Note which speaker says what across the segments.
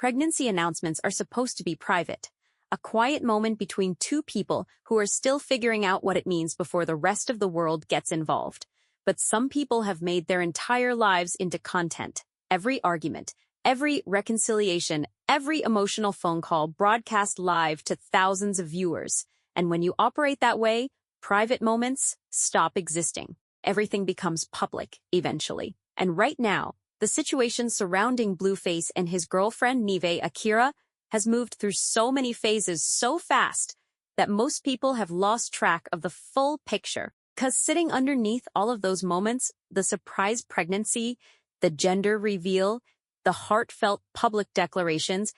Speaker 1: pregnancy announcements are supposed to be private. A quiet moment between two people who are still figuring out what it means before the rest of the world gets involved. But some people have made their entire lives into content. Every argument, every reconciliation, every emotional phone call broadcast live to thousands of viewers. And when you operate that way, private moments stop existing. Everything becomes public, eventually. And right now, the situation surrounding Blueface and his girlfriend Nevaeh Akira has moved through so many phases so fast that most people have lost track of the full picture. 'Cause sitting underneath all of those moments, the surprise pregnancy, the gender reveal, the heartfelt public declarations,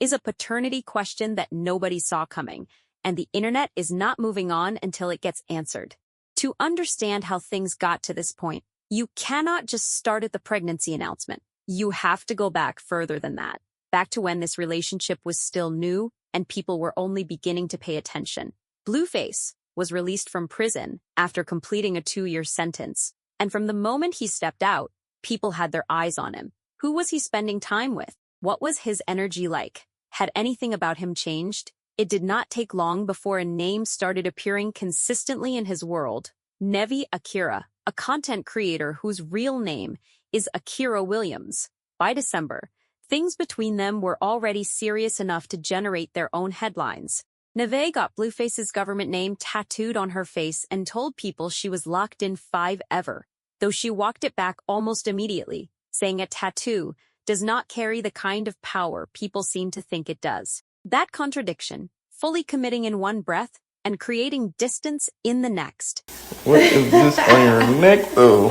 Speaker 1: is a paternity question that nobody saw coming, and the internet is not moving on until it gets answered. To understand how things got to this point, you cannot just start at the pregnancy announcement. You have to go back further than that, back to when this relationship was still new and people were only beginning to pay attention. Blueface was released from prison after completing a 2-year sentence, and from the moment he stepped out, people had their eyes on him. Who was he spending time with? What was his energy like? Had anything about him changed? It did not take long before a name started appearing consistently in his world. Nevaeh Akira, a content creator whose real name is Akira Williams. By December, things between them were already serious enough to generate their own headlines. Nevaeh got Blueface's government name tattooed on her face and told people she was locked in 5-ever, though she walked it back almost immediately, saying a tattoo does not carry the kind of power people seem to think it does. That contradiction, fully committing in one breath and creating distance in the next.
Speaker 2: What is this on your neck, though?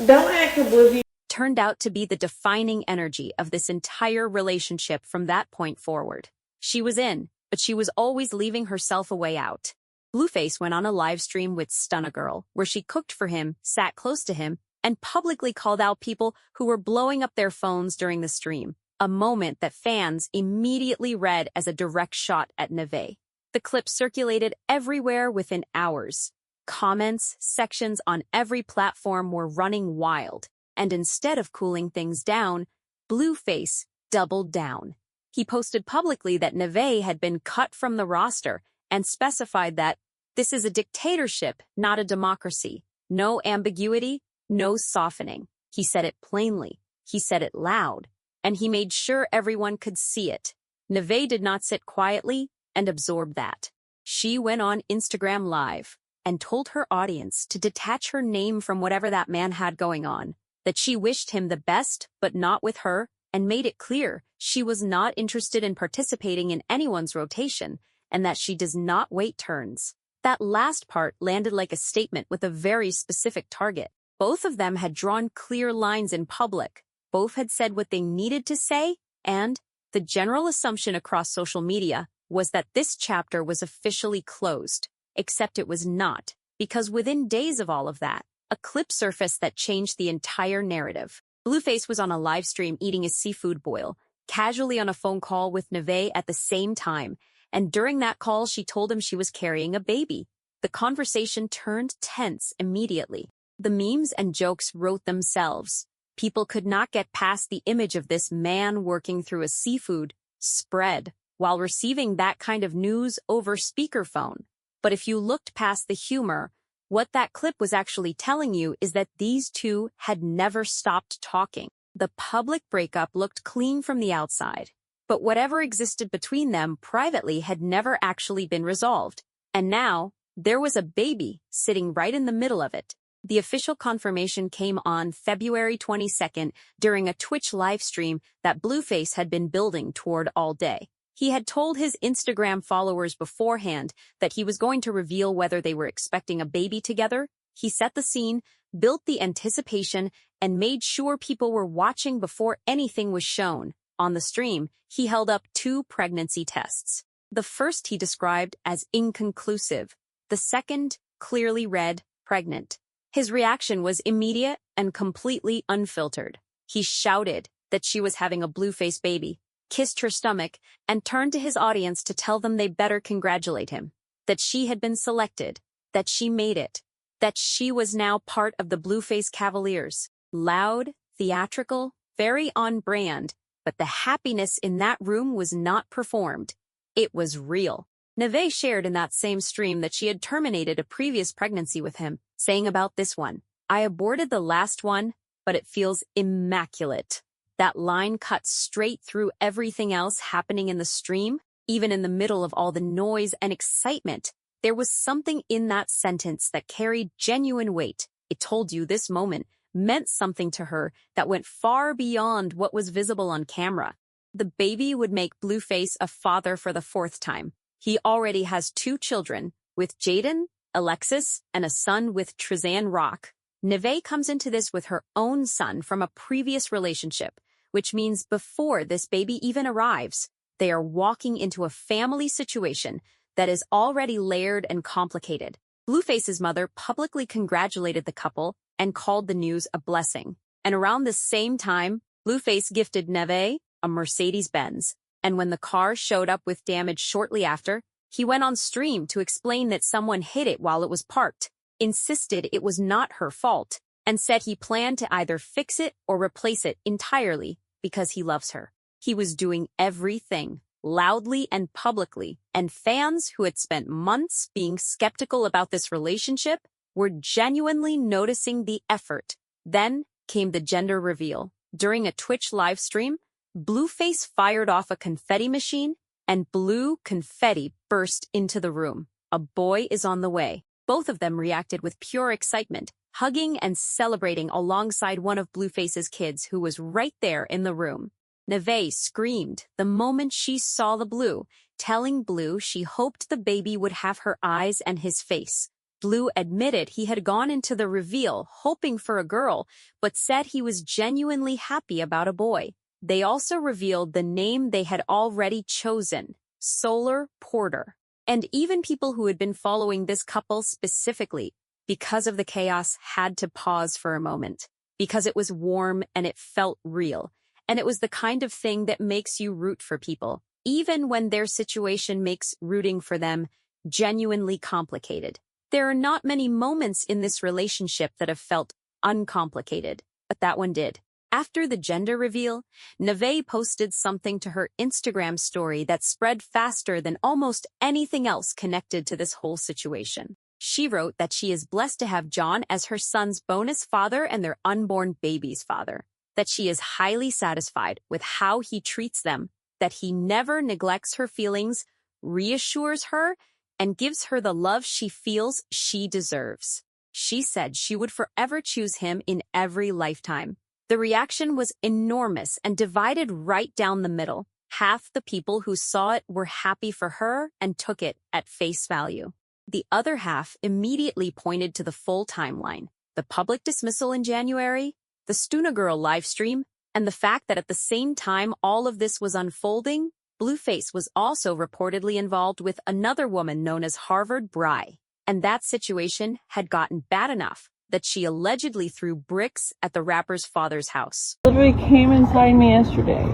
Speaker 3: Don't act oblivious.
Speaker 1: Turned out to be the defining energy of this entire relationship from that point forward. She was in, but she was always leaving herself a way out. Blueface went on a live stream with Stunna Girl, where she cooked for him, sat close to him, and publicly called out people who were blowing up their phones during the stream, a moment that fans immediately read as a direct shot at Nevaeh. The clip circulated everywhere within hours. Comments sections on every platform were running wild, and instead of cooling things down, Blueface doubled down. He posted publicly that Nevaeh had been cut from the roster and specified that this is a dictatorship, not a democracy. No ambiguity, no softening. He said it plainly. He said it loud. And he made sure everyone could see it. Nevaeh did not sit quietly and absorb that. She went on Instagram Live and told her audience to detach her name from whatever that man had going on, that she wished him the best but not with her, and made it clear she was not interested in participating in anyone's rotation and that she does not wait turns. That last part landed like a statement with a very specific target. Both of them had drawn clear lines in public. Both had said what they needed to say, and the general assumption across social media was that this chapter was officially closed. Except it was not, because within days of all of that, a clip surfaced that changed the entire narrative. Blueface was on a live stream eating a seafood boil, casually on a phone call with Nevaeh at the same time, and during that call she told him she was carrying a baby. The conversation turned tense immediately. The memes and jokes wrote themselves. People could not get past the image of this man working through a seafood spread while receiving that kind of news over speakerphone. But if you looked past the humor, what that clip was actually telling you is that these two had never stopped talking. The public breakup looked clean from the outside, but whatever existed between them privately had never actually been resolved. And now, there was a baby sitting right in the middle of it. The official confirmation came on February 22nd during a Twitch livestream that Blueface had been building toward all day. He had told his Instagram followers beforehand that he was going to reveal whether they were expecting a baby together. He set the scene, built the anticipation, and made sure people were watching before anything was shown. On the stream, he held up 2 pregnancy tests. The first he described as inconclusive. The second clearly read pregnant. His reaction was immediate and completely unfiltered. He shouted that she was having a Blueface baby, kissed her stomach, and turned to his audience to tell them they better congratulate him, that she had been selected, that she made it. that she was now part of the Blueface Cavaliers. Loud, theatrical, very on brand, but the happiness in that room was not performed. It was real. Nevaeh shared in that same stream that she had terminated a previous pregnancy with him, saying about this one, "I aborted the last one, but it feels immaculate." That line cut straight through everything else happening in the stream, even in the middle of all the noise and excitement. There was something in that sentence that carried genuine weight. It told you this moment meant something to her that went far beyond what was visible on camera. The baby would make Blueface a father for the fourth time. He already has 2 children, with Jaden, Alexis, and a son with Trizanne Rock. Nevaeh comes into this with her own son from a previous relationship, which means before this baby even arrives, they are walking into a family situation that is already layered and complicated. Blueface's mother publicly congratulated the couple and called the news a blessing. And around the same time, Blueface gifted Nevaeh a Mercedes-Benz. And when the car showed up with damage shortly after, he went on stream to explain that someone hit it while it was parked, insisted it was not her fault, and said he planned to either fix it or replace it entirely because he loves her. He was doing everything, loudly and publicly, and fans who had spent months being skeptical about this relationship were genuinely noticing the effort. Then came the gender reveal. During a Twitch live stream, Blueface fired off a confetti machine, and blue confetti burst into the room. A boy is on the way. Both of them reacted with pure excitement, hugging and celebrating alongside one of Blueface's kids who was right there in the room. Nevaeh screamed the moment she saw the blue, telling Blue she hoped the baby would have her eyes and his face. Blue admitted he had gone into the reveal hoping for a girl, but said he was genuinely happy about a boy. They also revealed the name they had already chosen, Solar Porter. And even people who had been following this couple specifically, because of the chaos, had to pause for a moment. Because it was warm and it felt real. And it was the kind of thing that makes you root for people, even when their situation makes rooting for them genuinely complicated. There are not many moments in this relationship that have felt uncomplicated, but that one did. After the gender reveal, Nevaeh posted something to her Instagram story that spread faster than almost anything else connected to this whole situation. She wrote that she is blessed to have John as her son's bonus father and their unborn baby's father, that she is highly satisfied with how he treats them, that he never neglects her feelings, reassures her, and gives her the love she feels she deserves. She said she would forever choose him in every lifetime. The reaction was enormous and divided right down the middle. Half the people who saw it were happy for her and took it at face value. The other half immediately pointed to the full timeline, the public dismissal in January, the Stuna Girl livestream, and the fact that at the same time all of this was unfolding, Blueface was also reportedly involved with another woman known as Harvard Bry, and that situation had gotten bad enough that she allegedly threw bricks at the rapper's father's house.
Speaker 3: Literally came inside me yesterday,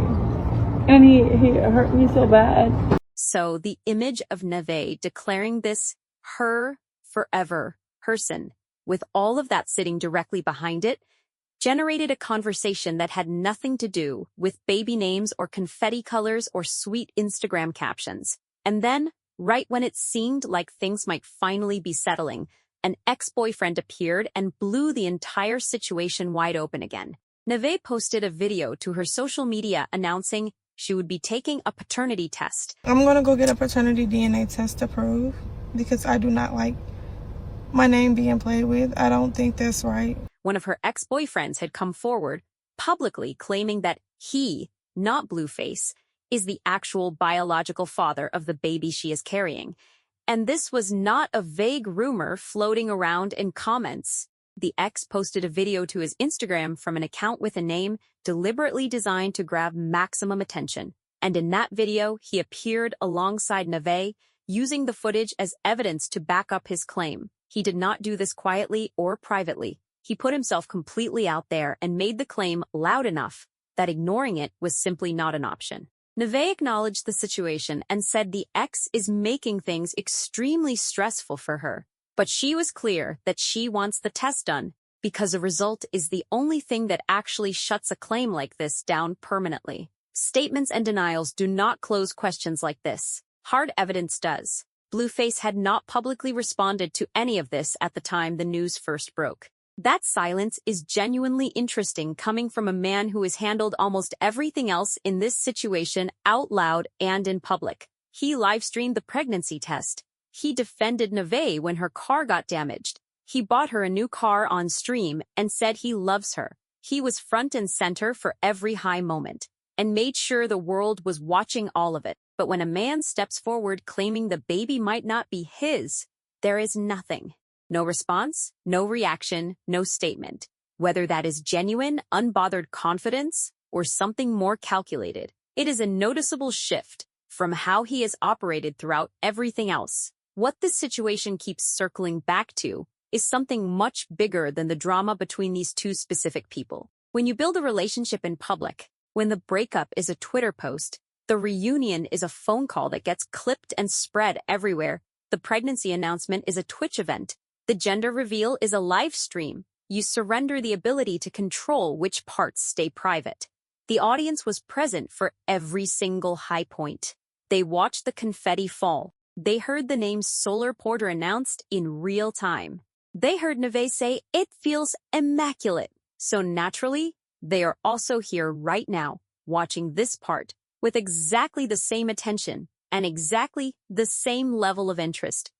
Speaker 3: and he hurt me so bad.
Speaker 1: So the image of Nevaeh declaring this her forever person, with all of that sitting directly behind it, generated a conversation that had nothing to do with baby names or confetti colors or sweet Instagram captions. And then, right when it seemed like things might finally be settling, an ex-boyfriend appeared and blew the entire situation wide open again. Nevaeh posted a video to her social media announcing she would be taking a paternity test.
Speaker 4: I'm going to go get a paternity DNA test to prove, because I do not like my name being played with. I don't think that's right.
Speaker 1: One of her ex-boyfriends had come forward, publicly claiming that he, not Blueface, is the actual biological father of the baby she is carrying. And this was not a vague rumor floating around in comments. The ex posted a video to his Instagram from an account with a name deliberately designed to grab maximum attention. And in that video, he appeared alongside Nevaeh, using the footage as evidence to back up his claim. He did not do this quietly or privately. He put himself completely out there and made the claim loud enough that ignoring it was simply not an option. Nevaeh acknowledged the situation and said the ex is making things extremely stressful for her. But she was clear that she wants the test done, because a result is the only thing that actually shuts a claim like this down permanently. Statements and denials do not close questions like this. Hard evidence does. Blueface had not publicly responded to any of this at the time the news first broke. That silence is genuinely interesting coming from a man who has handled almost everything else in this situation out loud and in public. He livestreamed the pregnancy test. He defended Nevaeh when her car got damaged. He bought her a new car on stream and said he loves her. He was front and center for every high moment and made sure the world was watching all of it. But when a man steps forward claiming the baby might not be his, there is nothing. No response, no reaction, no statement. Whether that is genuine, unbothered confidence or something more calculated, it is a noticeable shift from how he has operated throughout everything else. What this situation keeps circling back to is something much bigger than the drama between these two specific people. When you build a relationship in public, when the breakup is a Twitter post, the reunion is a phone call that gets clipped and spread everywhere, the pregnancy announcement is a Twitch event, the gender reveal is a live stream, you surrender the ability to control which parts stay private. The audience was present for every single high point. They watched the confetti fall. They heard the name Solar Porter announced in real time. They heard Nevaeh say, "It feels immaculate." So naturally, they are also here right now, watching this part, with exactly the same attention and exactly the same level of interest.